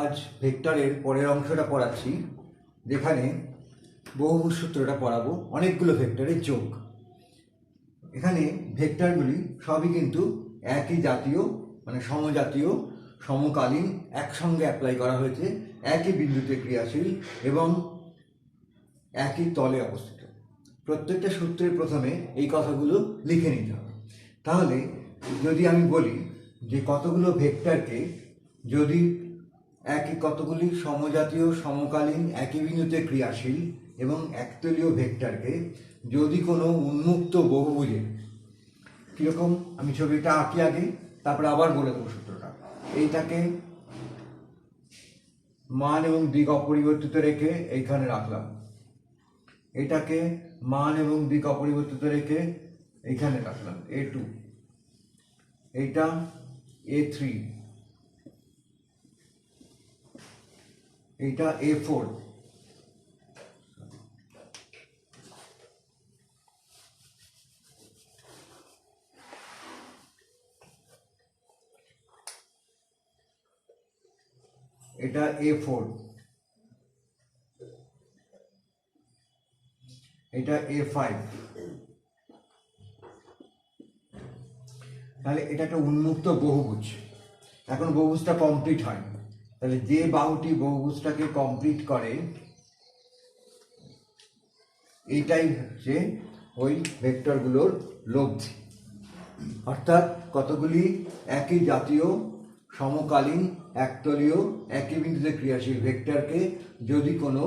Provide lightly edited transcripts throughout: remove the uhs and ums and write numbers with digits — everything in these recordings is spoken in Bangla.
আজ ভেক্টরের পরের অংশটা পড়াচ্ছি, যেখানে বহুভুজ সূত্রটা পড়াবো অনেকগুলো ভেক্টরের যোগ। এখানে ভেক্টরগুলি সবই কিন্তু একই জাতীয়, মানে সমজাতীয়, সমকালীন, একসঙ্গে অ্যাপ্লাই করা হয়েছে, একই বিন্দুতে ক্রিয়াশীল এবং একই তলে অবস্থিত। প্রত্যেকটা সূত্রের প্রথমে এই কথাগুলো লিখে নিতে হবে। তাহলে যদি আমি বলি যে কতগুলো ভেক্টরকে যদি কতগুলি সমজাতীয়, সমকালীন, একই বিন্দুতে ক্রিয়াশীল এবং একতলীয় ভেক্টরকে যদি কোনো উন্মুক্ত বহুভুজে, কীরকম আমি ছবিটা আঁকি আগে, তারপরে আবার বলে দেবো সূত্রটা। এইটাকে মান এবং দিক অপরিবর্তিত রেখে এইখানে রাখলাম, এটাকে মান এবং দিক অপরিবর্তিত রেখে এইখানে রাখলাম A2, এইটা A3, এইটা A4, এটা A4, এটা A5। তাহলে এটা একটা উন্মুক্ত বহুভুজ। এখন বহুভুজটা কমপ্লিট হয়, তাহলে যে বাহুটি বহুভুজটাকে কমপ্লিট করে এইটাই হচ্ছে ওই ভেক্টরগুলোর লব্ধি। অর্থাৎ কতগুলি একই জাতীয়, সমকালীন, একতলীয়, একই বিন্দুতে ক্রিয়াশীল ভেক্টরকে যদি কোনো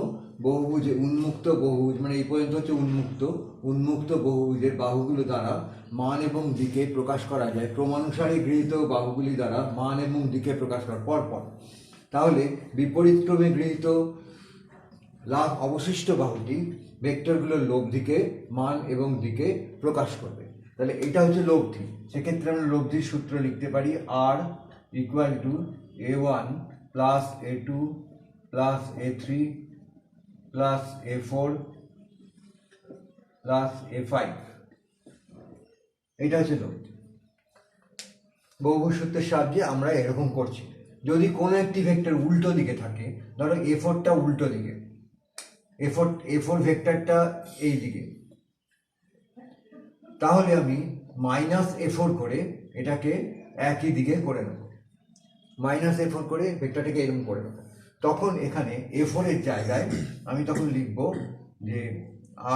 বহুভুজে, উন্মুক্ত বহুভুজ, মানে এই পর্যন্ত হচ্ছে উন্মুক্ত বহুভুজের বাহুগুলো দ্বারা মান এবং দিকে প্রকাশ করা যায়, ক্রমানুসারে গৃহীত বাহুগুলি দ্বারা মান এবং দিকে প্রকাশ করার পরপর, তাহলে বিপরীত ক্রমে গৃহীত অবশিষ্ট বাহুটি ভেক্টরগুলোর লব্ধিকে মান এবং দিকে প্রকাশ করবে। তাহলে এটা হচ্ছে লব্ধি। সেক্ষেত্রে আমরা লব্ধির সূত্র লিখতে পারি R equal two A1 plus A2 plus A3 plus A4 plus A5। এটা হচ্ছে লব্ধি। বহুভুজ সূত্রের সাহায্যে আমরা এরকম করছি। যদি কোনো একটি ভেক্টর উল্টো দিকে থাকে, ধরো A4টা উল্টো দিকে, A4 ভেক্টরটা এই দিকে, তাহলে আমি মাইনাস A4 করে এটাকে একই দিকে করে নেব, মাইনাস A4 করে ভেক্টরটাকে এরকম করে নেব। তখন এখানে A4 এর জায়গায় আমি তখন লিখব যে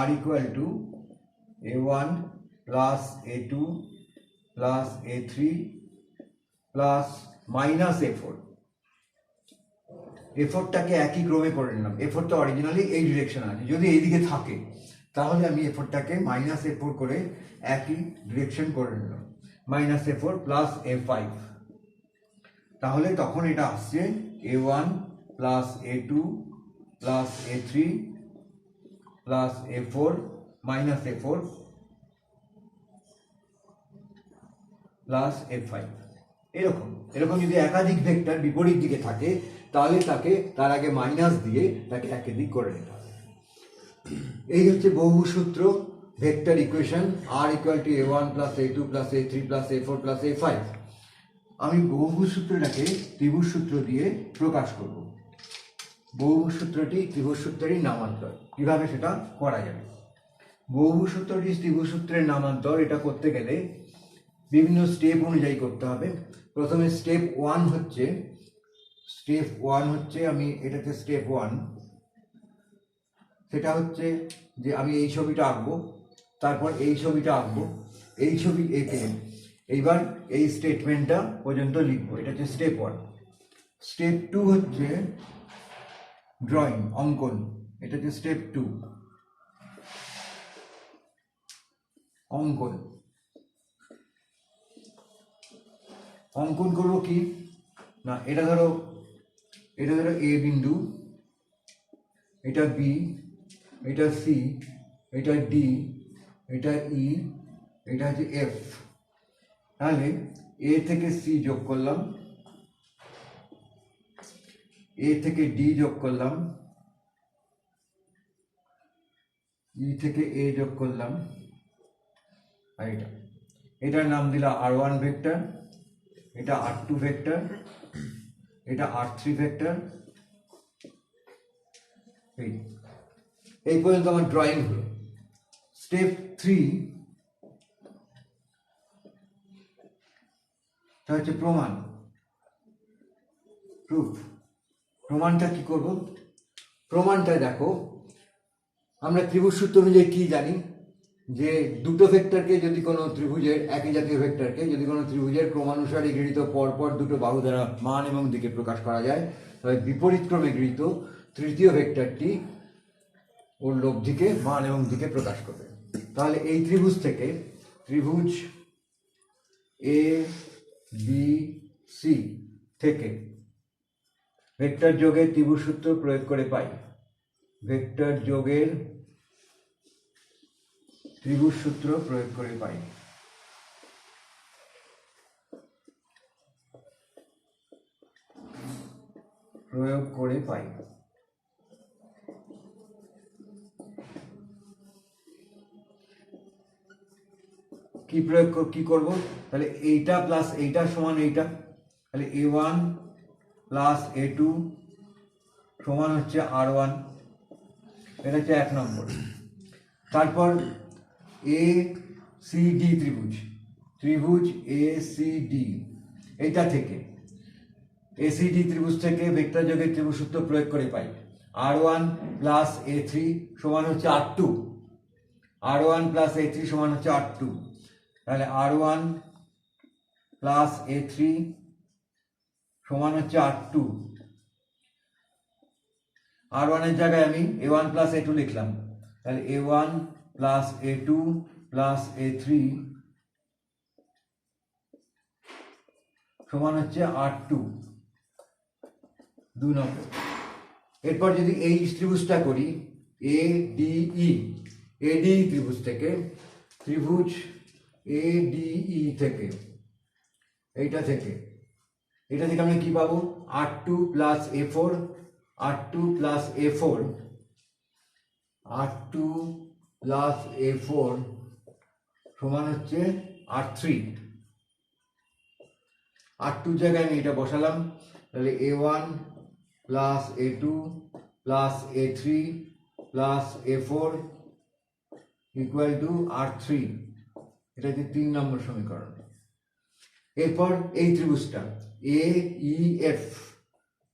R equal two A1 plus A2 plus A3 plus minus A4। A4টাকে একই ক্রমে করে নিলাম। A4টা অরিজিনালি এই ডিরেকশন আছে, যদি এইদিকে থাকে তাহলে আমি A4টাকে মাইনাস A4 করে একই ডিরেকশন করে নিলাম, মাইনাস A4 প্লাস A5। তাহলে তখন এটা আসছে A1 plus A2 plus A3 plus A4 minus A4 plus A5। এরকম যদি একাধিক ভেক্টর বিপরীত দিকে থাকে তাহলে তার আগে মাইনাস দিয়ে তাকে একই দিক করে নিতে হবে। এই হচ্ছে বহুভুজ সূত্র, vector equation R equal two A1 plus A2 plus A3 plus A4 plus A5। আমি বহুভুজ সূত্রটাকে ত্রিভুজ সূত্র দিয়ে প্রকাশ করব। বহুভুজ সূত্রটি ত্রিভুজ সূত্রেরই নামান্তর। কিভাবে সেটা করা যাবে? বহুভুজ সূত্রটি ত্রিভুজ সূত্রের নামান্তর এটা করতে গেলে বিভিন্ন স্টেপ অনুযায়ী করতে হবে। প্রথমে স্টেপ ওয়ান হচ্ছে আমি এটাতে স্টেপ ওয়ান, সেটা হচ্ছে যে আমি এই ছবিটা আঁকবো, তারপর এই ছবিটা আঁকবো, এই ছবি এঁকে এইবার এই স্টেটমেন্টটা পর্যন্ত লিখবো। এটা হচ্ছে স্টেপ ওয়ান। স্টেপ টু হচ্ছে ড্রয়িং, অঙ্কন। এটা হচ্ছে স্টেপ টু, অঙ্কন। অঙ্কন করবো কি না, এটা ধরো এ বিন্দু, এটা বি, এটা সি, এটা ডি, এটা ই, এটা হচ্ছে এফ। তাহলে এ থেকে সি যোগ করলাম, এ থেকে ডি যোগ করলাম, ই থেকে এ যোগ করলাম, আর এটার নাম দিলাম R1 ভেক্টর, এটা R2 ভেক্টর, এটা R3 ভেক্টর। এই পর্যন্ত আমার ড্রয়িং হলো। স্টেপ 3 হচ্ছে প্রমাণ, প্রুফ। প্রমাণটা কি করব? প্রমাণটা দেখো, আমরা ত্রিভুজ সূত্র অনুযায়ী কি জানি যে দুটো ভেক্টরকে যদি কোনো ত্রিভুজের, একই জাতীয় ভেক্টরকে যদি কোনো ত্রিভুজের ক্রমানুসারে গৃহীত পরপর দুটো বাহু দ্বারা মান এবং দিকে প্রকাশ করা যায়, তবে বিপরীত ক্রমে গৃহীত তৃতীয় ভেক্টরটি ওর লব্ধিকে মান এবং দিকে প্রকাশ করবে। তাহলে এই ত্রিভুজ থেকে, ত্রিভুজ এ বি সি থেকে ভেক্টর যোগের ত্রিভুজ সূত্র প্রয়োগ করে পাই। ভেক্টর যোগের ত্রিভুজ সূত্র প্রয়োগ করে পাই। প্রয়োগ করে পাই। কি করব? তাহলে এইটা প্লাস এইটা সমান এইটা, তাহলে A1 প্লাস A2 সমান হচ্ছে R1, এটা হচ্ছে 1 নম্বর। তারপর ACD ত্রিভুজ ACD, এইটা থেকে ACD ত্রিভুজ থেকে ভেক্টর যোগের ত্রিভুজ সূত্র প্রয়োগ করে পাই। R1 প্লাস A3 সমান হচ্ছে R2, R1 প্লাস A3 সমান হচ্ছে R2, তাহলে R1 প্লাস A3 সমান হচ্ছে R2। R1 এর জায়গায় আমি A1 প্লাস A2 লিখলাম, তাহলে A1 plus A2 plus A3 সমান হচ্ছে R2, 2 নম্বর। এরপর যদি এই ত্রিভুজটা করি, ADE ত্রিভুজ থেকে, ত্রিভুজ ADE থেকে, এটা থেকে আমি কি পাবো? R2 plus A4, R2 plus A4, R2 plus A4 সমান হচ্ছে R3। R2 জায়গায় আমি এটা বসালাম, তাহলে A1 plus A2 plus A3 plus A4 equal to R3, এটা হচ্ছে 3 নম্বর সমীকরণ। এরপর এই ত্রিভুজটা AEF,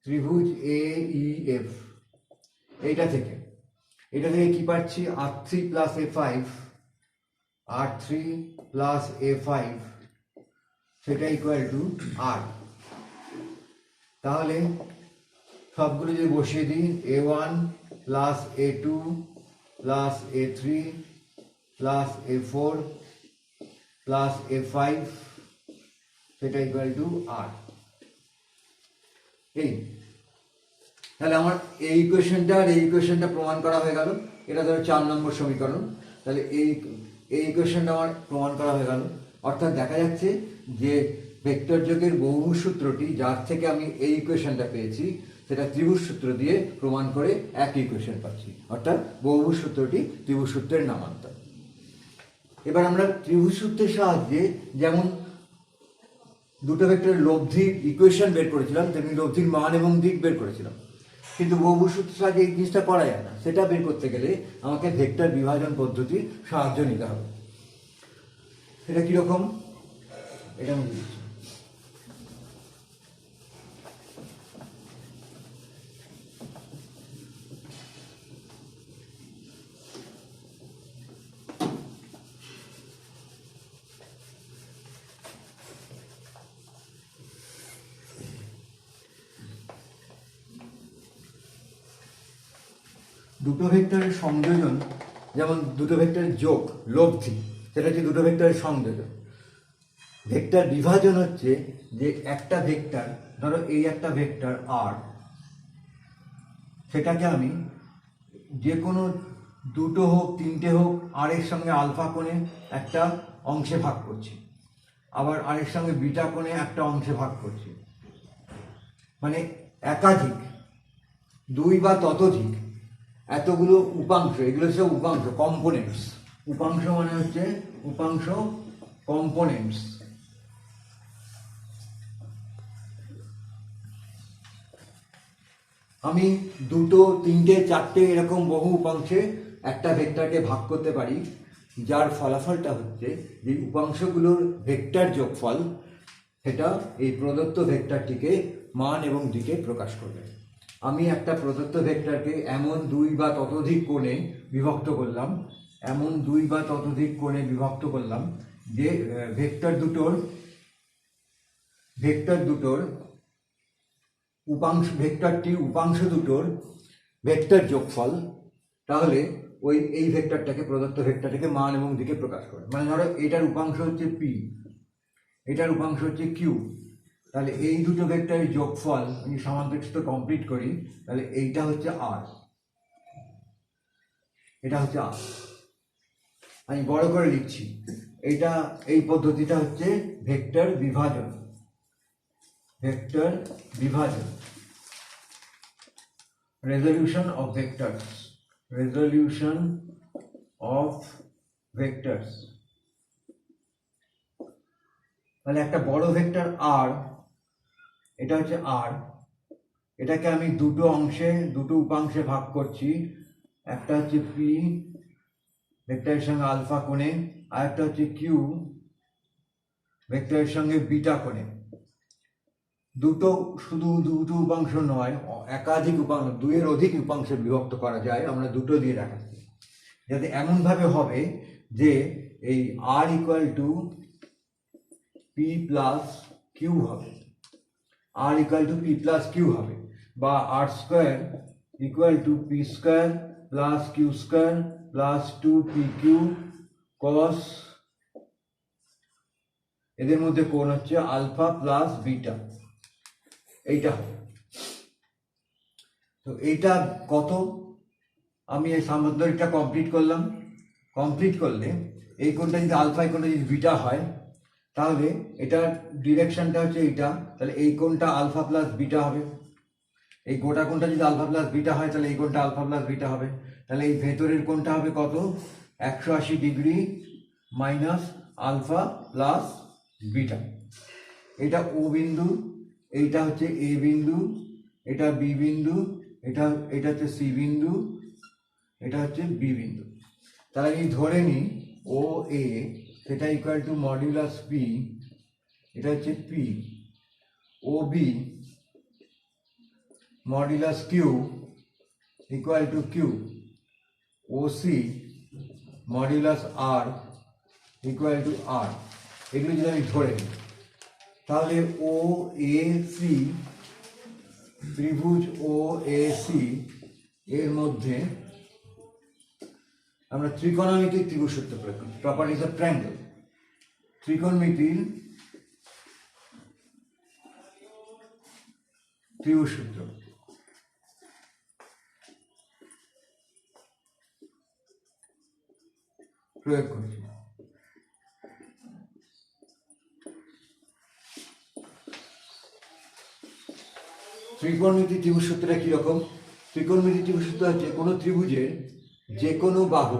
ত্রিভুজ AEF, এইটা থেকে কি পাচ্ছি? R3 plus A5, R3 plus A5 সেটা ইকুয়াল টু R। তাহলে সবগুলো যদি বসিয়ে দিই, A1 plus A2 plus A3 plus A4 plus A5 সেটা ইকুয়াল টু R। এই তাহলে আমার এই ইকুয়েশনটা আর এই ইকুয়েশনটা প্রমাণ করা হয়ে গেল। এটা ধরো 4 নম্বর সমীকরণ। তাহলে এই ইকুয়েশনটা আমার প্রমাণ করা হয়ে গেল। অর্থাৎ দেখা যাচ্ছে যে ভেক্টর যোগের বহুভুজ সূত্রটি, যার থেকে আমি এই ইকুয়েশনটা পেয়েছি, সেটা ত্রিভুজ সূত্র দিয়ে প্রমাণ করে একই ইকুয়েশন পাচ্ছি। অর্থাৎ বহুভুজ সূত্রটি ত্রিভুজ সূত্রের নামান্তর। এবার আমরা ত্রিভুজ সূত্রের সাহায্যে যেমন দুটো ভেক্টরের লব্ধির ইকুয়েশন বের করেছিলাম, তেমনি লব্ধির মান এবং দিক বের করেছিলাম। কিন্তু বহুভুজ সূত্রের সাহায্যে এই জিনিসটা করা যায় না। সেটা বের করতে গেলে আমাকে ভেক্টর বিভাজন পদ্ধতির সাহায্য নিতে হবে। এটা কিরকম? এটা আমি দিচ্ছি। দুটো ভেক্টরের সংযোজন, যেমন দুটো ভেক্টরের যোগ, লব্ধি, সেটা হচ্ছে দুটো ভেক্টরের সংযোজন। ভেক্টর বিভাজন হচ্ছে যে একটা ভেক্টর, ধরো এই একটা ভেক্টর আর, সেটাকে আমি যে কোনো দুটো হোক, তিনটে হোক, আর এর সঙ্গে আলফা কোণে একটা অংশে ভাগ করছি, আবার আর এর সঙ্গে বিটা কোণে একটা অংশে ভাগ করছি। মানে একাধিক, দুই বা ততোধিক এতগুলো উপাংশ, এগুলো সব উপাংশ, কম্পোনেন্টস। উপাংশ মানে হচ্ছে উপাংশ, কম্পোনেন্টস। আমি দুটো, তিনটে, চারটে এরকম বহু উপাংশে একটা ভেক্টরকে ভাগ করতে পারি, যার ফলাফলটা হচ্ছে যে উপাংশগুলোর ভেক্টর যোগফল সেটা এই প্রদত্ত ভেক্টরটিকে মান এবং দিকে প্রকাশ করবে। আমি একটা প্রদত্ত ভেক্টরকে এমন দুই বা ততোধিক কোণে বিভক্ত করলাম, যে ভেক্টর দুটোর উপাংশ দুটোর ভেক্টর যোগফল তাহলে এই ভেক্টরটাকে, প্রদত্ত ভেক্টরটাকে মান এবং দিকে প্রকাশ করে। মানে ধরো এটার উপাংশ হচ্ছে পি, এটার উপাংশ হচ্ছে কিউ, তাহলে এই দুটো ভেক্টরের যোগফল আমি সামান্তরিকতা কমপ্লিট করি, তাহলে এইটা হচ্ছে আর, এটা হচ্ছে আর। আমি বড় করে লিখছি, এই পদ্ধতিটা হচ্ছে ভেক্টর বিভাজন, রেজলিউশন অফ ভেক্টরস। তাহলে একটা বড় ভেক্টর আর, এটা হচ্ছে আর, এটাকে আমি দুটো উপাংশে ভাগ করছি, একটা হচ্ছে পি ভেক্টরের সঙ্গে আলফা কোণে, আর একটা হচ্ছে কিউ ভেক্টরের সঙ্গে বিটা কোণে। শুধু দুটো উপাংশ নয়, একাধিক উপাংশ, দুইয়ের অধিক উপাংশে বিভক্ত করা যায়। আমরা দুটো দিয়ে দেখাচ্ছি, যাতে এমনভাবে হবে যে এই R equal to P plus Q হবে, বা R square equal to P square plus Q square plus 2pq cos, এদের মধ্যে কোণ হচ্ছে আলফা প্লাস বিটা, এইটা হবে। তো এইটা কত? আমি এই সামান্তরিকটা কমপ্লিট করলে এই কোণটা যদি আলফা, এই কোণটা যদি বিটা হয়, তাহলে এটার ডিরেকশনটা হচ্ছে এইটা, তাহলে এই কোণটা আলফা প্লাস বিটা হবে। এই গোটা কোণটা যদি আলফা প্লাস বিটা হয়, তাহলে এই কোণটা আলফা প্লাস বিটা হবে। তাহলে এই ভেতরের কোণটা হবে কত? 180 degree minus alpha plus beta. এটা ও বিন্দু, এইটা হচ্ছে এ বিন্দু, এটা বি বিন্দু, এটা হচ্ছে সি বিন্দু, এটা হচ্ছে বি বিন্দু। তাহলে আমি ধরে নিই ও এ সেটা ইকুয়াল টু মডিউলাস পি, এটা হচ্ছে P, O B modulus Q equal to Q, O C modulus R equal to R. এগুলো যদি আমি ধরে নিই, তাহলে ও এ সি, ত্রিভুজ ও এ সি এর মধ্যে আমরা ত্রিকোণমিতির ত্রিভুজ সূত্র প্রয়োগ করছি, প্রপার্টিজ অফ ট্রায়াঙ্গেল। ত্রিকোণমিতির ত্রিভুজ সূত্র প্রয়োগ করছি। ত্রিকোণমিতির ত্রিভুজ সূত্রটা কিরকম? ত্রিকোণমিতির ত্রিভুজ সূত্র হচ্ছে কোনো ত্রিভুজের যে কোনো বাহু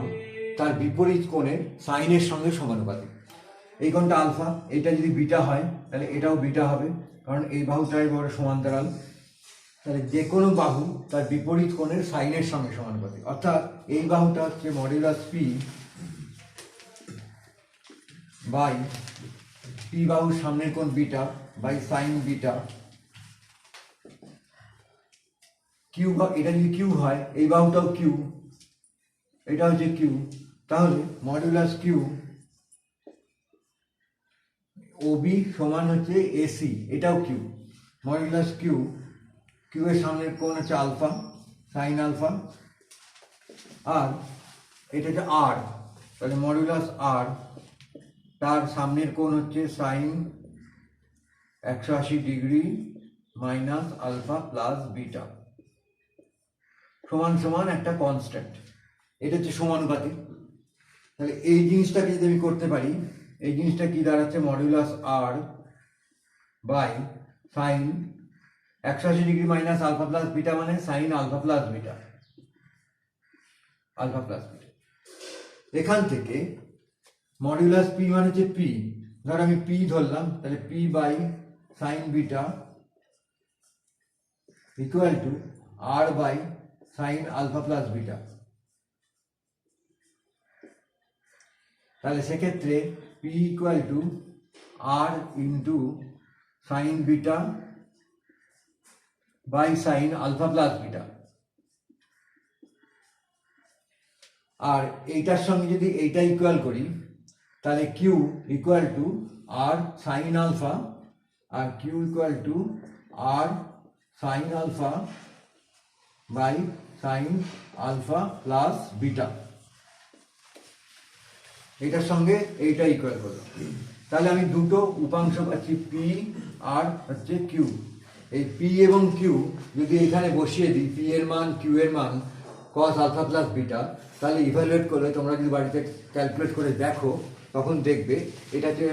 তার বিপরীত কোণের সাইনের সঙ্গে সমানুপাতিক। এই কোণটা আলফা, এটা যদি বিটা হয় তাহলে এটাও বিটা হবে, কারণ এই বাহুটাই বড় সমান্তরাল। তাহলে যে কোনো বাহু তার বিপরীত কোণের সাইনের সঙ্গে সমানুপাতিক, অর্থাৎ এই বাহুটা হচ্ছে মডিউলাস পি বাই পি বাহুর সামনের কোণ beta by sine beta. Q, এটা যদি কিউ হয়, এই বাহুটাও কিউ, এটা হচ্ছে কিউ, তাহলে মডিউলাস কিউ ও বি সমান হচ্ছে এসি, এটাও কিউ, মডিউলাস কিউ, কিউ এর সামনের কোণ হচ্ছে আলফা, সাইন আলফা, আর এটা হচ্ছে আর, তাহলে মডিউলাস আর, তার সামনের কোণ হচ্ছে sine 180 degree minus alpha plus beta সমান সমান একটা কনস্ট্যান্ট। এটা হচ্ছে সমানুপাতিক। তাহলে এই জিনিসটাকে যদি আমি করতে পারি, এই জিনিসটা কি দাঁড়াচ্ছে? Modulus R by sine 180 degree minus alpha plus beta, মানে সাইন আলফা প্লাস বিটা, এখান থেকে মডিউলাস পি মানে হচ্ছে পি, ধর আমি পি ধরলাম, তাহলে P by sine beta equal to R by sine alpha plus beta. তাহলে সেক্ষেত্রে P equal to R into sine beta by sine alpha plus beta. আর এইটার সঙ্গে যদি এইটা ইকুয়াল করি তাহলে Q equal to R sine alpha, আর Q equal to R sine alpha by sine alpha plus beta. এটার সঙ্গে এইটা ইকুয়াল করলো, তাহলে আমি দুটো উপাংশ পাচ্ছি, পি আর হচ্ছে কিউ। এই পি এবং কিউ যদি এখানে বসিয়ে দিই, পি এর মান কিউ এর মান কস আলফা প্লাস বিটা, তাহলে ইভ্যালুয়েট করলে তোমরা যদি বাড়িতে ক্যালকুলেট করে দেখো তখন দেখবে এটা যে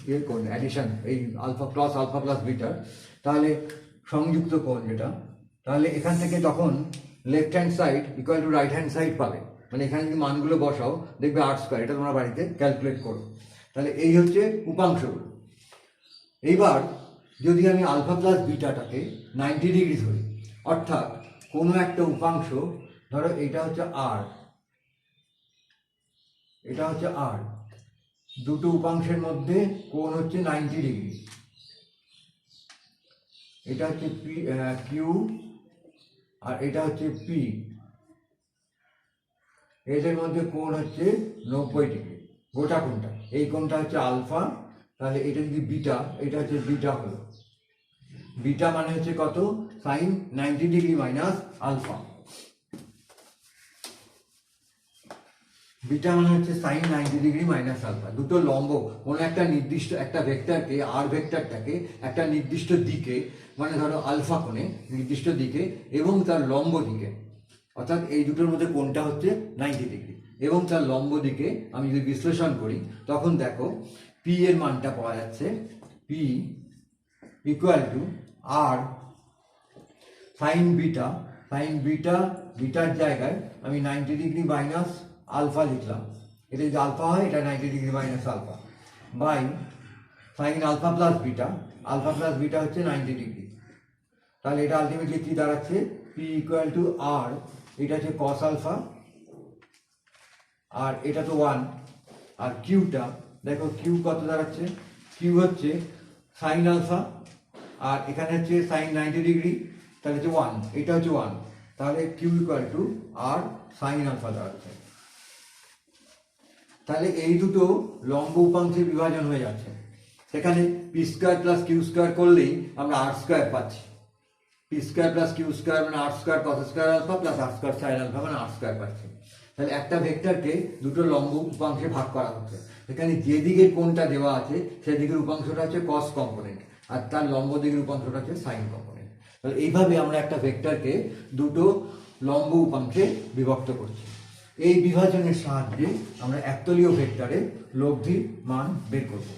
ইয়ে কোণ অ্যাডিশন, এই আলফা প্লাস আলফা প্লাস বিটার, তাহলে সংযুক্ত কোণ যেটা, তাহলে এখান থেকে তখন left hand side equal to right hand side পাবে। মানে এখানে যদি মানগুলো বসাও দেখবে আর স্কোয়ার, এটা তোমরা বাড়িতে ক্যালকুলেট করো। তাহলে এই হচ্ছে উপাংশগুলো। এইবার যদি আমি আলফা প্লাস বিটাটাকে 90 ডিগ্রি ধরি, অর্থাৎ কোনো একটা উপাংশ, ধরো এটা হচ্ছে আর, এটা হচ্ছে আর, দুটো উপাংশের মধ্যে কোণ হচ্ছে 90 ডিগ্রি, এটা হচ্ছে পি কিউ আর এটা হচ্ছে পি, এদের মধ্যে কোণ হচ্ছে 90 ডিগ্রি। গোটা কোণটা, এই কোণটা হচ্ছে আলফা, তাহলে এটা যদি বিটা, এটা হচ্ছে বিটা হলো। বিটা মানে হচ্ছে কত? Sine 90 degree minus alpha. Beta মানে হচ্ছে সাইন 90 ডিগ্রি মাইনাস আলফা। দুটো লম্ব কোনো একটা নির্দিষ্ট একটা ভেক্টরকে, আর ভেক্টরটাকে একটা নির্দিষ্ট দিকে, মানে ধরো আলফা কোণে নির্দিষ্ট দিকে এবং তার লম্ব দিকে, অর্থাৎ এই দুটোর মধ্যে কোণটা হচ্ছে 90 ডিগ্রি এবং তার লম্ব দিকে আমি যদি বিশ্লেষণ করি তখন দেখো পি এর মানটা পাওয়া যাচ্ছে, P equal to R sine beta, sine beta, বিটার জায়গায় আমি 90 ডিগ্রি মাইনাস আলফা লিখলাম, এটা যদি আলফা হয় এটা 90 degree minus alpha, by sine alpha plus beta, alpha plus beta হচ্ছে 90 ডিগ্রি। তাহলে এটা আলটিমেটলি কি দাঁড়াচ্ছে? পি ইকুয়াল টু আর, এটা হচ্ছে কস আলফা, আর এটা তো 1, আর কিউটা দেখো কিউ কত দাঁড়াচ্ছে? কিউ হচ্ছে সাইন আলফা, আর এখানে হচ্ছে সাইন 90 ডিগ্রি, তাহলে হচ্ছে 1, এটা হচ্ছে 1, তাহলে Q equal to R sine alpha দাঁড়াচ্ছে। তাহলে এই দুটো লম্ব উপাংশে বিভাজন হয়ে যাচ্ছে। সেখানে P square plus Q square করলেই আমরা আর স্কোয়ার পাচ্ছি। P square plus Q square মানে R square cos square alpha plus R square sine alpha মানে আর স্কোয়ার পাচ্ছি। তাহলে একটা ভেক্টরকে দুটো লম্ব উপাংশে ভাগ করা হচ্ছে। এখানে যে দিকের কোণটা দেওয়া আছে সেদিকের উপাংশটা হচ্ছে কস কম্পোনেন্ট, আর তার লম্ব দিকের উপাংশটা হচ্ছে সাইন কম্পোনেন্ট। তাহলে এইভাবে আমরা একটা ভেক্টরকে দুটো লম্ব উপাংশে বিভক্ত করছি। এই বিভাজনের সাহায্যে আমরা একতলীয় ভেক্টরের লব্ধির মান বের করব।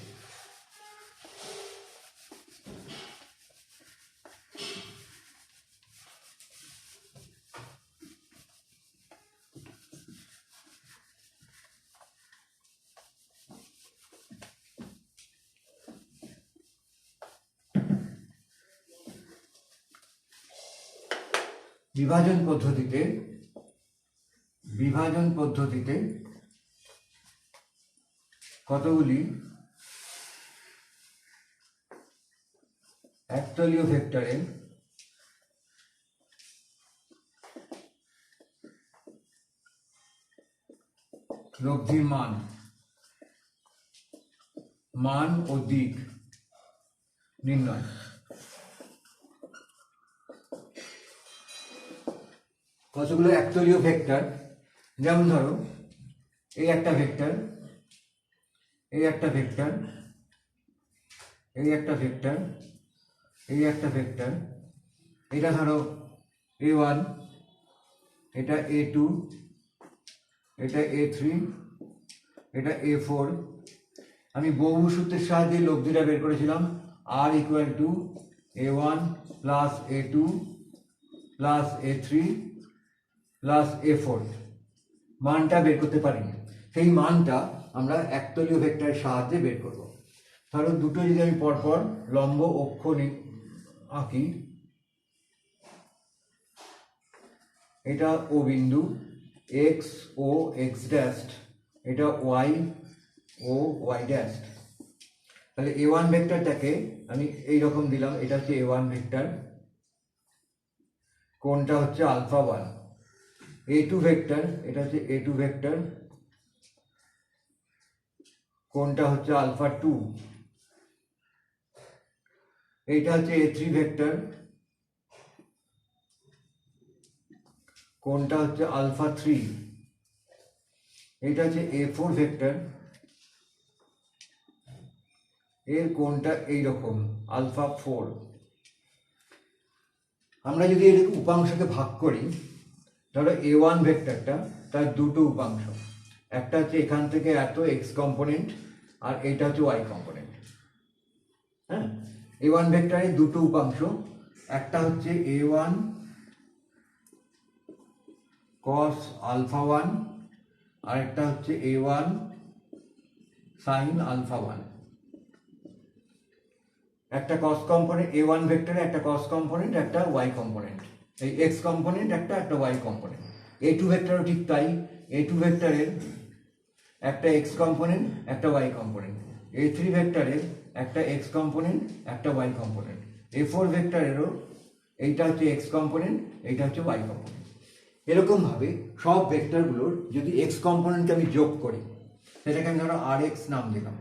বিভাজন পদ্ধতিতে কতগুলি একতলীয় ভেক্টরের লব্ধির মান ও দিক নির্ণয়। কতগুলো একতলীয় ভেক্টর, যেমন ধরো এই একটা ভেক্টর, এই একটা ভেক্টর, এই একটা ভেক্টর, এই একটা ভেক্টর, এটা ধরো a1, এটা a2, এটা a3, এটা a4। আমি বহুভুজ সূত্রের সাহায্যে লব্ধিটা বের করেছিলাম, r equal two a1 plus a2 plus a3 plus a4। মানটা বের করতে পারিনি, সেই মানটা আমরা একতলীয় ভেক্টরের সাহায্যে বের করব। ধরো দুটো যদি আমি পরপর লম্ব অক্ষ আঁকি, এটা ও বিন্দু, এক্স ও এক্স ড্যাশ, এটা ওয়াই ও ওয়াই ড্যাশ। তাহলে এ ওয়ান ভেক্টরটাকে আমি এইরকম দিলাম, এটা হচ্ছে এ ওয়ান ভেক্টর, কোনটা হচ্ছে alpha one. A two vector, এটা হচ্ছে এ টু ভেক্টর, কোনটা হচ্ছে আলফা টু। এইটা হচ্ছে এ থ্রি ভেক্টর, কোনটা হচ্ছে আলফা থ্রি। এটা হচ্ছে এ ফোর ভেক্টর, এর কোনটা এইরকম আলফা ফোর। আমরা যদি এর উপাংশকে ভাগ করি, ধরো এ ওয়ান ভেক্টরটা, তার দুটো উপাংশ, একটা হচ্ছে এখান থেকে এত এক্স কম্পোনেন্ট, আর এটা হচ্ছে ওয়াই কম্পোনেন্ট। হ্যাঁ, এ ওয়ান ভেক্টরের দুটো উপাংশ, একটা হচ্ছে এ ওয়ান কস আলফা ওয়ান, আর একটা হচ্ছে এ ওয়ান সাইন আলফা ওয়ান। একটা কস কম্পোনেন্ট এ ওয়ান ভেক্টরে, একটা কস কম্পোনেন্ট, একটা ওয়াই কম্পোনেন্ট, এই এক্স কম্পোনেন্ট একটা, একটা ওয়াই কম্পোনেন্ট। এ টু ভেক্টরও ঠিক তাই, এ টু ভেক্টরের একটা এক্স কম্পোনেন্ট, একটা ওয়াই কম্পোনেন্ট। এ থ্রি ভেক্টরের একটা এক্স কম্পোনেন্ট, একটা ওয়াই কম্পোনেন্ট। এ ফোর ভেক্টরেরও এইটা হচ্ছে এক্স কম্পোনেন্ট, এইটা হচ্ছে ওয়াই কম্পোনেন্ট। এরকমভাবে সব ভেক্টরগুলোর যদি এক্স কম্পোনেন্টকে আমি যোগ করি, সেটাকে আমি ধরো আর এক্স নাম দিলাম,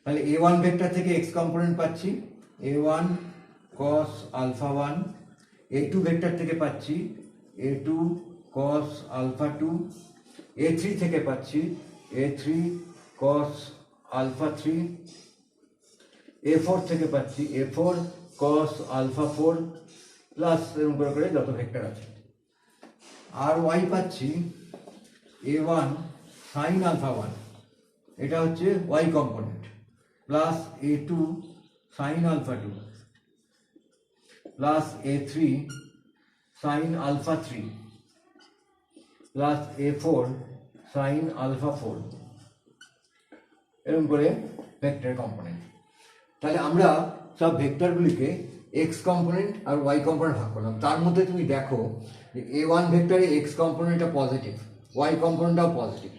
তাহলে এ ওয়ান ভেক্টর থেকে এক্স কম্পোনেন্ট পাচ্ছি A one cos alpha one, A two vector থেকে পাচ্ছি A two cos alpha two, A three থেকে পাচ্ছি A three cos alpha three, A four থেকে পাচ্ছি A four cos alpha four, plus এরকম করে করে যত ভেক্টর আছে। আর ওয়াই পাচ্ছি A one sine alpha one, এটা হচ্ছে Y component, plus A two sine alpha two, plus A three sine alpha three, plus A four sine alpha four, এরকম করে ভেক্টর কম্পোনেন্ট। তাহলে আমরা সব ভেক্টরগুলিকে এক্স কম্পোনেন্ট আর ওয়াই কম্পোনেন্ট ভাগ করলাম। তার মধ্যে তুমি দেখো যে এ ওয়ান ভেক্টরে এক্স কম্পোনেন্টটা পজিটিভ, ওয়াই কম্পোনেন্টটাও পজিটিভ।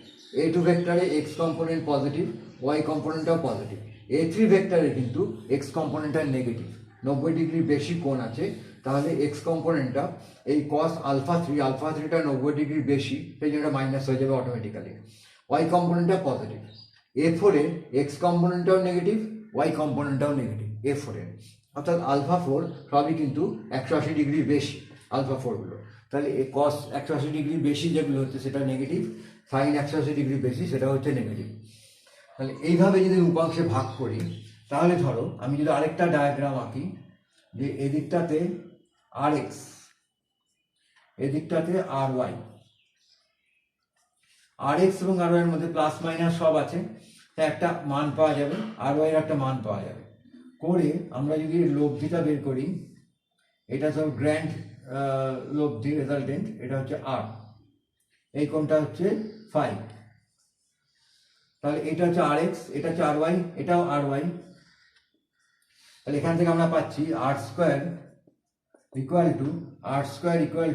এ টু ভেক্টরে এক্স কম্পোনেন্ট পজিটিভ, ওয়াই কম্পোনেন্টটাও পজিটিভ। এ থ্রি ভেক্টরে কিন্তু এক্স কম্পোনেন্টটা নেগেটিভ, 90 ডিগ্রি বেশি কোণ আছে, তাহলে এক্স কম্পোনেন্টটা এই কস আলফা থ্রিটা 90 ডিগ্রি বেশি, সেই জন্য এটা মাইনাস হয়ে যাবে অটোমেটিক্যালি। ওয়াই কম্পোনেন্টটা পজিটিভ। এ ফোরে এক্স কম্পোনেন্টটাও নেগেটিভ, ওয়াই কম্পোনেন্টটাও নেগেটিভ এ ফোরে, অর্থাৎ আলফা ফোর সবই কিন্তু 180 ডিগ্রি বেশি আলফা ফোরগুলো। তাহলে এই কস 180 ডিগ্রি বেশি যেগুলো হচ্ছে সেটা নেগেটিভ, সাইন 180 ডিগ্রি বেশি সেটা হচ্ছে নেগেটিভ। তাহলে এইভাবে যদি উপাংশে ভাগ করি, তাহলে ধরো আমি যদি আরেকটা ডায়াগ্রাম আঁকি, যে এদিকটাতে আর এক্স, এদিকটাতে আর ওয়াই, আর এক্স এবং আর ওয়াই এর মধ্যে প্লাস মাইনাস সব আছে, তা একটা মান পাওয়া যাবে, আর ওয়াই এর একটা মান পাওয়া যাবে। করে আমরা যদি লব্ধিটা বের করি, এটা সব গ্র্যান্ড লব্ধি রেজাল্টেন্ট, এটা হচ্ছে আর, এই কোণটা হচ্ছে ফাই। তাহলে এটা হচ্ছে আর এক্স, এটা হচ্ছে আর ওয়াই, এটাও আর ওয়াই। তাহলে এখান থেকে আমরা পাচ্ছি R square equal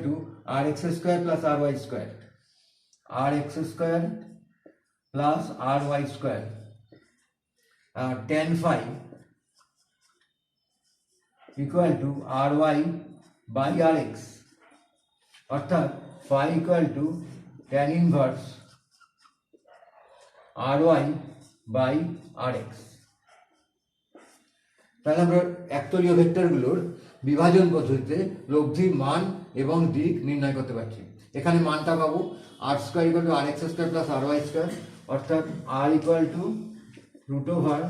to R X square plus R Y square, R X square plus R Y square, tan phi equal to R Y by R X, অর্থাৎ phi equal to tan inverse R Y by R X. তাহলে আমরা একতলীয় ভেক্টরগুলোর বিভাজন পদ্ধতিতে লব্ধির মান এবং দিক নির্ণয় করতে পারছি। এখানে মানটা পাবো R square equal to R X square plus R Y square, অর্থাৎ R equal to root over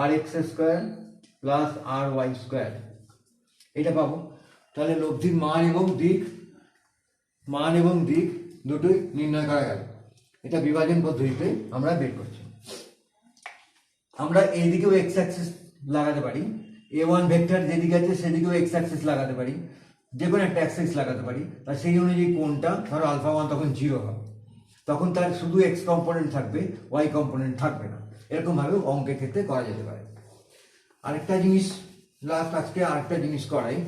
R X square plus R Y square, এটা পাবো। তাহলে লব্ধির মান এবং দিক দুটোই নির্ণয় করা গেল। এটা বিভাজন পদ্ধতিতে আমরা বের করছি। আমরা এইদিকেও এক্স অ্যাক্সিস লাগাতে পারি, এ ওয়ান ভেক্টর যেদিকে আছে সেদিকেও এক্স অ্যাক্সিস লাগাতে পারি, যে কোনো একটা অ্যাক্সিস লাগাতে পারি। আর সেই অনুযায়ী কোণটা ধরো আলফা ওয়ান তখন 0 হবে, তখন তার শুধু এক্স কম্পোনেন্ট থাকবে, ওয়াই কম্পোনেন্ট থাকবে না। এরকমভাবে অঙ্কের ক্ষেত্রে করা যেতে পারে। আরেকটা জিনিস লাস্ট আজকে আরেকটা জিনিস করাই,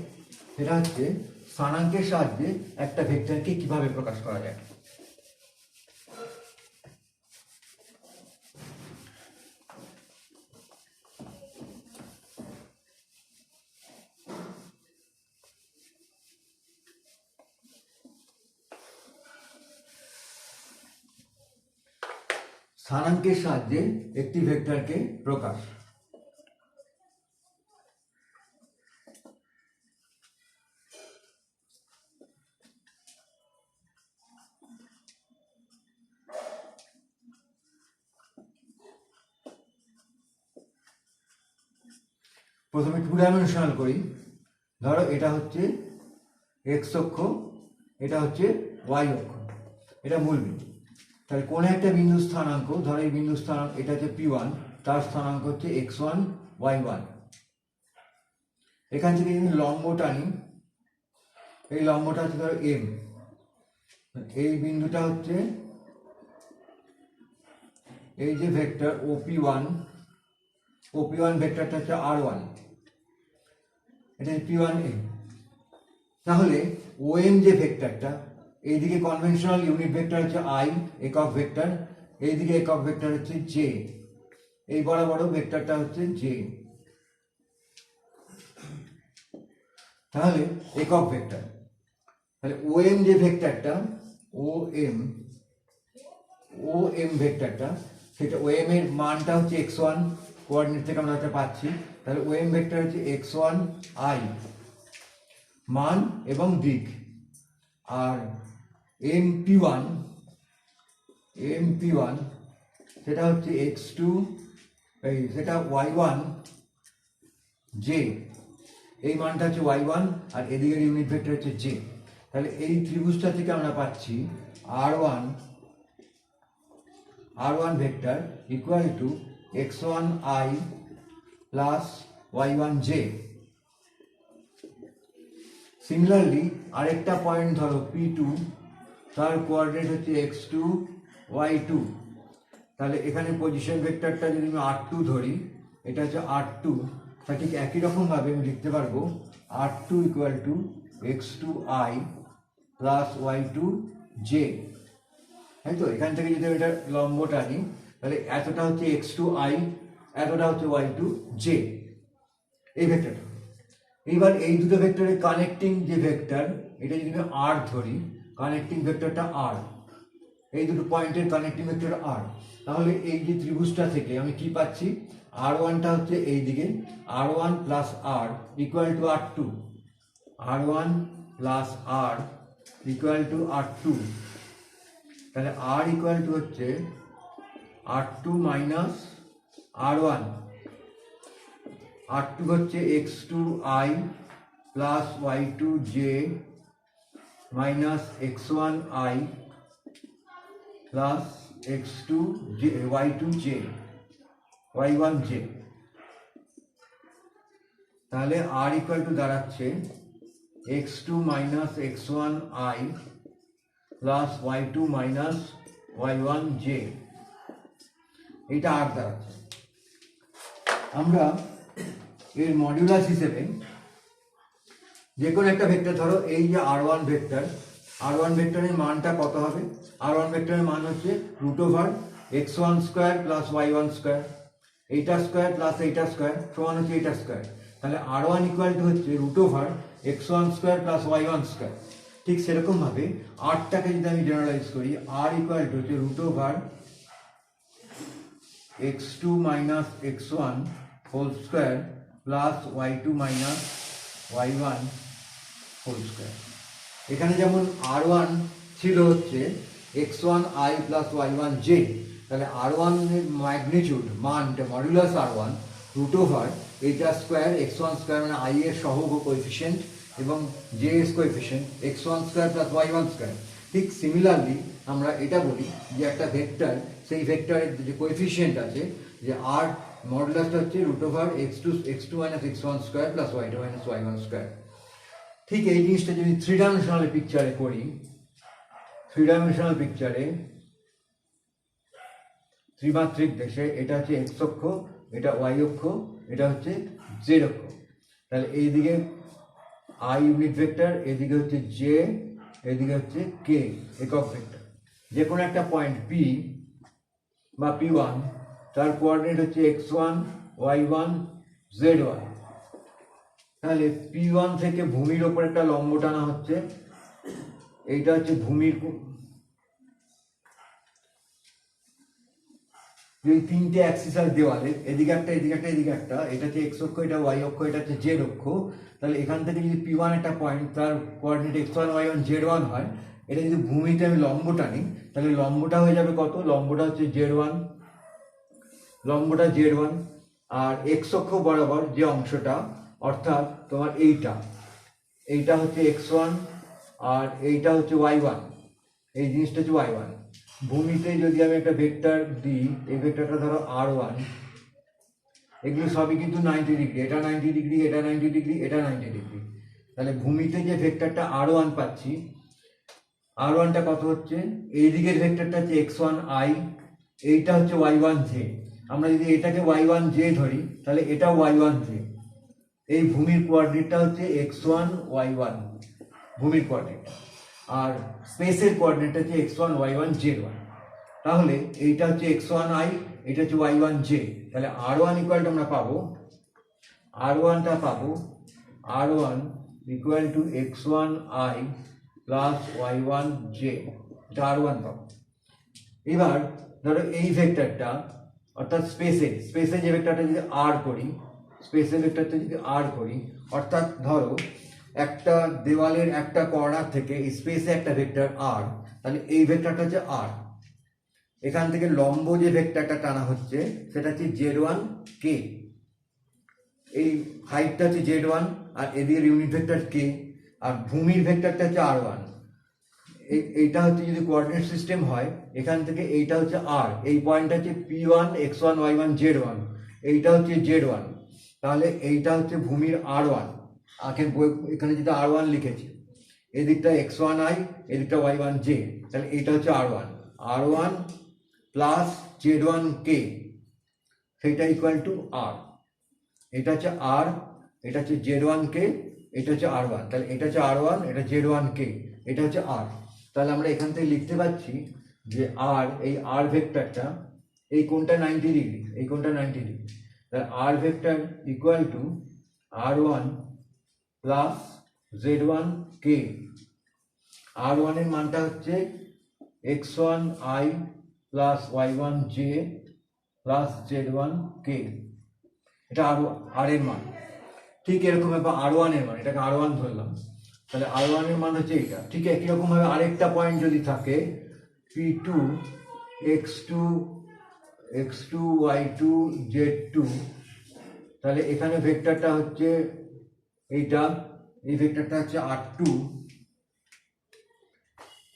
সেটা হচ্ছে স্থানাঙ্কের সাহায্যে একটা ভেক্টরকে কিভাবে প্রকাশ করা যায়। স্থানাঙ্কের সাহায্যে একটি ভেক্টরকে প্রকাশ। প্রথমে টু ডাইমেনশনাল করি। ধরো এটা হচ্ছে এক্স অক্ষ, এটা হচ্ছে ওয়াই অক্ষ, এটা মূল বিন্দু। তাহলে কোনো একটা বিন্দু স্থানাঙ্ক, ধরো এই বিন্দু স্থানাঙ্ক এটা হচ্ছে P1, তার স্থানাঙ্ক হচ্ছে x1 y1। এখান থেকে যদি লম্ব টানি, এই লম্বটা হচ্ছে ধরো m, এই বিন্দুটা হচ্ছে এই যে ভেক্টর OP1 ভেক্টরটা হচ্ছে R1, এটা হচ্ছে P1m। তাহলে OM যে ভেক্টরটা, এইদিকে কনভেনশনাল ইউনিট ভেক্টর হচ্ছে I, একক ভেক্টর, এইদিকে একক ভেক্টর হচ্ছে j, এই বড় ভেক্টরটা হচ্ছে j। তাহলে একক ভেক্টর, তাহলে OM যে ভেক্টরটা, OM ভেক্টরটা, সেটা OM এর মানটা হচ্ছে x1, কোঅর্ডিনেট থেকে আমরা এটা পাচ্ছি। তাহলে OM ভেক্টর হচ্ছে x1 I মান এবং দিক, আর MP1 সেটা হচ্ছে x2, সেটা y1 j, এই মানটা হচ্ছে y1, আর এদিকের ইউনিট ভেক্টর হচ্ছে j। তাহলে এই ত্রিভুজটা থেকে আমরা পাচ্ছি R1 vector equal to x1 I plus y1 j। Similarly আরেকটা পয়েন্ট ধরো P2, তার কোঅর্ডিনেট হচ্ছে x2 y2। তাহলে এখানে পজিশন ভেক্টরটা যদি আমি R2 ধরি, এটা হচ্ছে R2, তা ঠিক একই রকমভাবে আমি লিখতে পারবো R2 equal to x2 I plus y2 j। তাই তো, এখান থেকে যদি এটা লম্বটা আনি, তাহলে এতটা হচ্ছে x2 I, এতটা হচ্ছে y2 j, এই ভেক্টরটা। এইবার এই দুটো ভেক্টরের কানেক্টিং যে ভেক্টর, এটা যদি আমি R ধরি, কানেক্টিং ভেক্টরটা R, এই দুটো পয়েন্টের কানেক্টিং ভেক্টর R। তাহলে এই যে ত্রিভুজটা থেকে আমি কি পাচ্ছি, R1টা হচ্ছে এই দিকে, R1 plus R equal two R2, R1 plus R equal two R2। তাহলে R ইকুয়াল টু হচ্ছে R2 মাইনাস R1, R2 হচ্ছে x2 I plus y2 j minus x1 I plus x2 j y2 j y1 j। তাহলে R ইকুয়াল টু দাঁড়াচ্ছে x2 minus x1 I plus y2 minus y1 j, এটা R দাঁড়াচ্ছে। আমরা এর মডিউলাস হিসেবে যে কোনো একটা ভেক্টর, ধরো এই যে R1 ভেক্টরের মানটা কত হবে, R1 ভেক্টরের মান হচ্ছে root over x1 square plus y1 square, এইটা স্কোয়ার প্লাস এইটা স্কোয়ার সমান হচ্ছে এইটা স্কোয়ার। তাহলে R1 ইকুয়াল টু হচ্ছে root over x1 square plus y1 square. ঠিক সেরকমভাবে Rটাকে যদি আমি জেনারেলাইজ করি, R ইকুয়াল টু হচ্ছে root over x2 minus x1 whole square plus y2 minus y1 whole square. এখানে যেমন R1 ছিল হচ্ছে x1 I plus y1 j, তাহলে R1 এর ম্যাগনিটিউড মানটা মডুলাস R1 রুট ওভার এইটা স্কোয়ার x1 স্কোয়ার, মানে I এর সহগ কোএফিসিয়েন্ট এবং j এর coefficient x1 square plus y1 square. ঠিক সিমিলারলি আমরা এটা বলি যে একটা ভেক্টর, সেই ভেক্টরের যে কোএফিসিয়েন্ট আছে, যে R মডুলাসটা হচ্ছে root over x2 minus x1 square plus y2 minus y1 square. ঠিক এই জিনিসটা যদি থ্রি ডাইমেনশনাল পিকচারে করি, থ্রি ডাইমেনশনাল পিকচারে ত্রিমাত্রিক দেশে, এটা হচ্ছে x অক্ষ, এটা y অক্ষ, এটা হচ্ছে z অক্ষ। তাহলে এইদিকে আই ইউনিট ভেক্টর, এদিকে হচ্ছে জে, এদিকে হচ্ছে কে একক ভেক্টর। যে কোনো একটা পয়েন্ট পি বা P1, তার কোঅর্ডিনেট হচ্ছে x1, y1, z1। তাহলে P1 থেকে ভূমির ওপর একটা লম্ব টানা হচ্ছে, এইটা হচ্ছে ভূমির এই তিনটে অ্যাক্সিস আর দেওয়ালে, এদিকে একটা, এদিকে একটা, এদিকে একটা, এটা হচ্ছে এক্স অক্ষ, এটা ওয়াই অক্ষ, এটা হচ্ছে জেড অক্ষ। তাহলে এখান থেকে যদি P1 একটা পয়েন্ট, তার কোঅর্ডিনেট x1, y1, z1 হয়, এটা যদি ভূমিতে আমি লম্ব টানি, তাহলে লম্বটা হয়ে যাবে কত? লম্বটা হচ্ছে z1, লম্বটা z1। আর এক্স অক্ষ বরাবর যে অংশটা, অর্থাৎ তোমার এইটা হচ্ছে x1 আর এইটা হচ্ছে y1, এই জিনিসটা হচ্ছে y1। ভূমিতে যদি আমি একটা ভেক্টর দিই, এই ভেক্টরটা ধরো r1, এগুলো সবই কিন্তু 90 ডিগ্রি, এটা 90 ডিগ্রি, এটা 90 ডিগ্রি, এটা 90 ডিগ্রি। তাহলে ভূমিতে যে ভেক্টরটা r1 পাচ্ছি, r1টা কত হচ্ছে? এই দিকের ভেক্টরটা হচ্ছে x1i, এইটা হচ্ছে y1j। আমরা যদি এটাকে y1j ধরি, তাহলে এটা y1j। এই ভূমির কোঅর্ডিনেটটা হচ্ছে x1, y1, ভূমির কোঅর্ডিনেট। আর স্পেসের কোঅর্ডিনেট হচ্ছে x1, y1, z1। তাহলে এইটা হচ্ছে x1i, এটা হচ্ছে y1j। তাহলে r1 ইকুয়াল টু আমরা পাবো, r1টা পাবো r1 equal two x1i plus y1j, এটা r1 পাবো। এবার ধরো এই ভেক্টরটা, অর্থাৎ স্পেসে যে ভেক্টরটা যদি r করি, স্পেসের ভেক্টরটা যদি r করি, অর্থাৎ ধরো একটা দেওয়ালের একটা কর্নার থেকে স্পেসে একটা ভেক্টর r, তাহলে এই ভেক্টরটা হচ্ছে r। এখান থেকে লম্ব যে ভেক্টরটা টানা হচ্ছে সেটা হচ্ছে z1 k, এই হাইটটা হচ্ছে z1 আর এদিকে ইউনিট ভেক্টর k, আর ভূমির ভেক্টরটা হচ্ছে r1। এইটা হচ্ছে যদি কোঅর্ডিনেট সিস্টেম হয়, এখান থেকে এইটা হচ্ছে r, এই পয়েন্টটা হচ্ছে P1, x1, y1, z1, এইটা হচ্ছে z1। তাহলে এইটা হচ্ছে ভূমির r1, এখানে যেটা r1 লিখেছি, এদিকটা x1i, এদিকটা y1j, তাহলে এইটা হচ্ছে r1 প্লাস z1k, সেটা ইকুয়াল টু r। এটা হচ্ছে r, এটা হচ্ছে z1k, এটা হচ্ছে r1। তাহলে এটা হচ্ছে r1, এটা z1k, এটা হচ্ছে r। তাহলে আমরা এখান থেকে লিখতে পাচ্ছি যে r, এই r ভেক্টরটা, এই কোণটা 90 ডিগ্রি, এই কোণটা 90 ডিগ্রি, তাহলে r vector equal to r1 plus z1k। r1 এর মানটা হচ্ছে x1i plus y1j plus z1k, এটা আর এর মান। ঠিক এরকম ব্যাপার r1 এর মান, এটাকে r1 ধরলাম, তাহলে r1 এর মান হচ্ছে এটা। ঠিক একই রকম ভাবে আরেকটা পয়েন্ট যদি থাকে P2, x2, y2, z2, তাহলে এখানে ভেক্টরটা হচ্ছে এইটা, এই ভেক্টরটা হচ্ছে r2,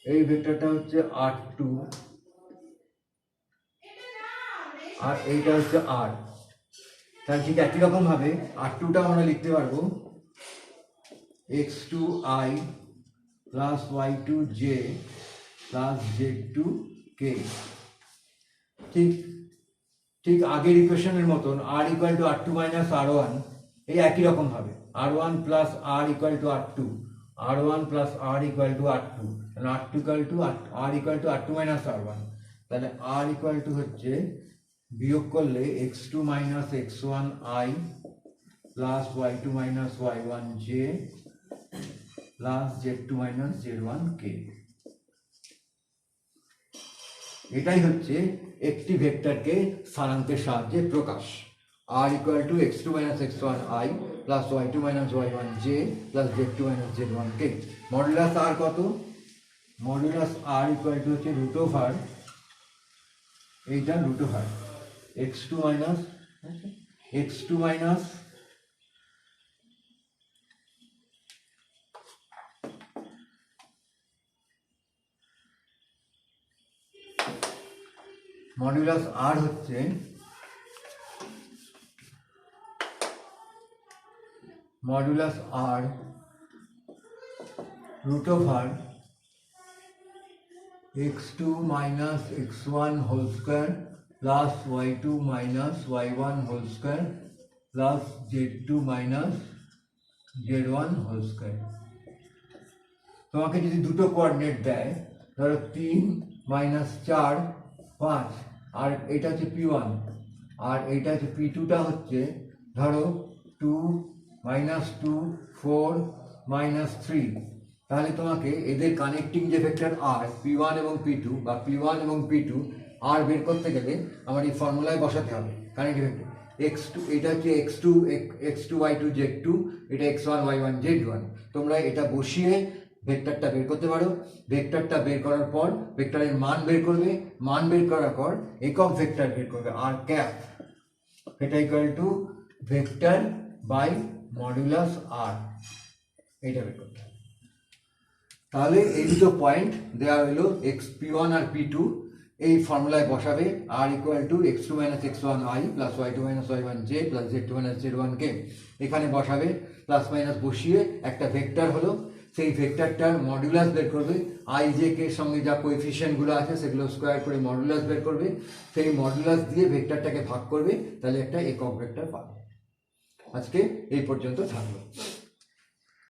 এই ভেক্টরটা হচ্ছে r2, আর এইটা হচ্ছে r। তাহলে ঠিক একই রকম ভাবে r2টা আমরা লিখতে পারবো x2i plus y2j plus z2k। ঠিক আগের ইকুয়েশনের মতন r equal two r2 minus r1, এই একই রকম ভাবে r1 plus r equal two r2, r1 plus r equal two r2, r2 equal to r equal two r2 minus r1। তাহলে r ইকুয়াল টু হচ্ছে, বিয়োগ করলে x2 minus x1i plus y2 minus y1j plus z2 minus z1k। এটাই হচ্ছে একটি ভেক্টরকে স্থানাঙ্কের সাহায্যে প্রকাশ। r equal two x2 minus x1i plus y2 minus y1j plus z2 minus z1k। Modulus r কত? মডুলাস r ইকুয়াল টু হচ্ছে রুট ওভার, এইটা root over x2 minus modulus r হচ্ছে modulus r root over x2 minus x1 whole square plus y2 minus y1 whole square plus z2 minus z1 whole square. তোমাকে যদি দুটো কোঅর্ডিনেট দেয়, ধরো 3 - 4 5, আর এটা হচ্ছে p1 আর এইটা হচ্ছে p2টা হচ্ছে ধরো 2 - 2 4 - 3, তাহলে তোমাকে এদের কানেক্টিং যে ভেক্টর r p1 এবং p2 বা p1 এবং p2 আর বের করতে গেলে আমার এই ফর্মুলায় বসাতে হবে কানেক্টিং ভেক্টর x2, এটা হচ্ছে x2 y2 z2, এটা x1 y1 z1। তোমরা এটা বসিয়ে ভেক্টরটা বের করতে পারো। ভেক্টরটা বের করার পর ভেক্টরের মান বের করবে, মান বের করার পর একক ভেক্টর বের করবে আর ক্যাপ, এটা equal to vector by modulus R, এইটা বের করতে হবে। তাহলে এই দুটো পয়েন্ট দেওয়া হলো p1 আর p2, এই ফর্মুলায় বসাবে r equal two x2 - x1 i plus y2 - y1 j plus z2 - z1 k, এখানে বসাবে, প্লাস মাইনাস বসিয়ে একটা ভেক্টর হলো, সেই ভেক্টরটার মডুলাস বের করবে, আই জে কে সঙ্গে যা কোএফিসিয়েন্টগুলো আছে সেগুলো স্কোয়ার করে মডুলাস বের করবে, সেই মডুলাস দিয়ে ভেক্টরটাকে ভাগ করবে, তাহলে একটা একক ভেক্টর পাবে। আজকে এই পর্যন্ত থাকলো।